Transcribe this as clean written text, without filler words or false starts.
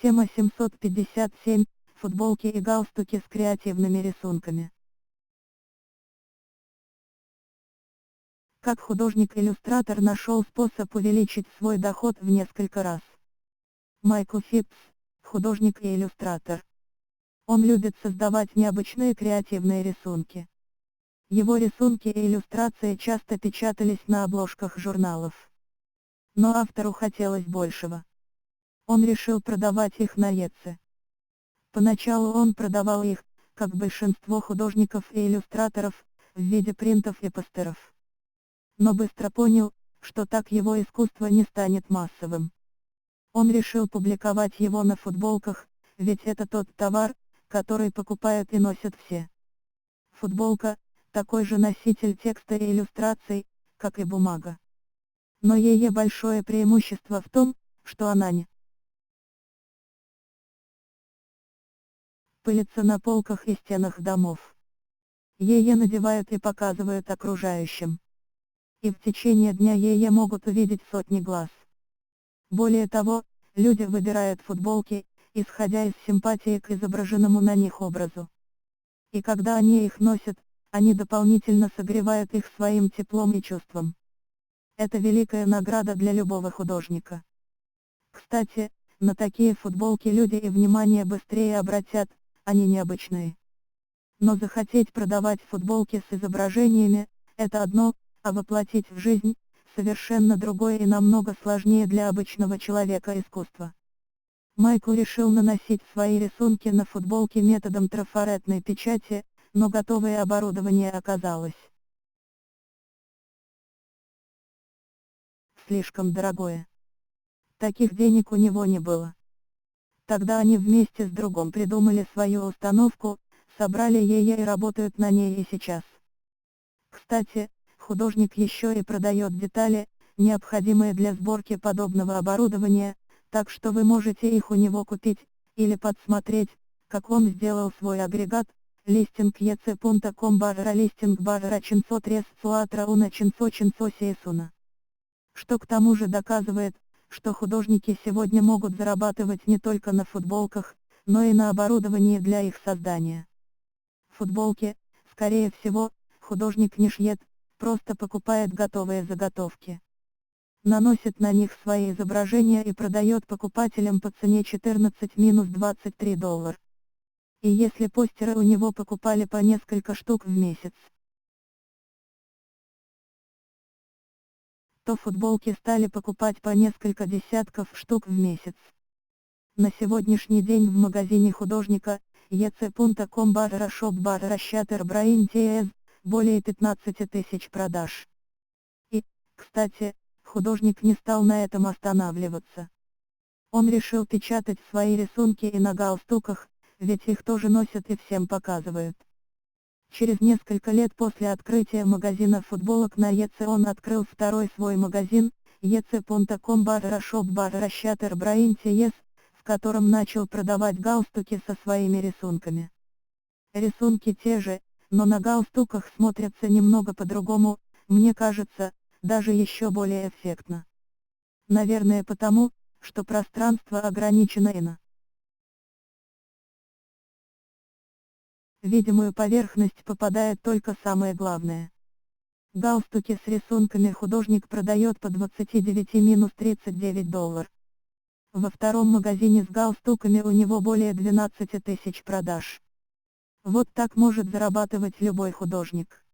Тема 757. Футболки и галстуки с креативными рисунками. Как художник-иллюстратор нашел способ увеличить свой доход в несколько раз. Майкл Фипс, художник и иллюстратор. Он любит создавать необычные креативные рисунки. Его рисунки и иллюстрации часто печатались на обложках журналов. Но автору хотелось большего. Он решил продавать их на Etsy. Поначалу он продавал их, как большинство художников и иллюстраторов, в виде принтов и постеров. Но быстро понял, что так его искусство не станет массовым. Он решил публиковать его на футболках, ведь это тот товар, который покупают и носят все. Футболка – такой же носитель текста и иллюстраций, как и бумага. Но ее большое преимущество в том, что она не пылится на полках и стенах домов. Ее надевают и показывают окружающим. И в течение дня ее могут увидеть сотни глаз. Более того, люди выбирают футболки, исходя из симпатии к изображенному на них образу. И когда они их носят, они дополнительно согревают их своим теплом и чувством. Это великая награда для любого художника. Кстати, на такие футболки люди и внимание быстрее обратят, они необычные. Но захотеть продавать футболки с изображениями – это одно, а воплотить в жизнь – совершенно другое и намного сложнее для обычного человека искусства. Майкл решил наносить свои рисунки на футболки методом трафаретной печати, но готовое оборудование оказалось слишком дорогое. Таких денег у него не было. Тогда они вместе с другом придумали свою установку, собрали ее и работают на ней и сейчас. Кстати, художник еще и продает детали, необходимые для сборки подобного оборудования, так что вы можете их у него купить, или подсмотреть, как он сделал свой агрегат. Листинг ec.com /listing /500 suatra una 500 сиесуна. Что к тому же доказывает, что художники сегодня могут зарабатывать не только на футболках, но и на оборудовании для их создания. Футболки, скорее всего, художник не шьет, просто покупает готовые заготовки. Наносит на них свои изображения и продает покупателям по цене $14–23. И если постеры у него покупали по несколько штук в месяц, то футболки стали покупать по несколько десятков штук в месяц. На сегодняшний день в магазине художника ec.com /shop /shatter brain ts более 15 тысяч продаж. И, кстати, художник не стал на этом останавливаться. Он решил печатать свои рисунки и на галстуках, ведь их тоже носят и всем показывают. Через несколько лет после открытия магазина футболок на Etsy он открыл второй свой магазин, ec.com /shop /shatter brain ts, в котором начал продавать галстуки со своими рисунками. Рисунки те же, но на галстуках смотрятся немного по-другому, мне кажется, даже еще более эффектно. Наверное потому, что пространство ограничено и на видимую поверхность попадает только самое главное. Галстуки с рисунками художник продает по $29–39. Во втором магазине с галстуками у него более 12 тысяч продаж. Вот так может зарабатывать любой художник.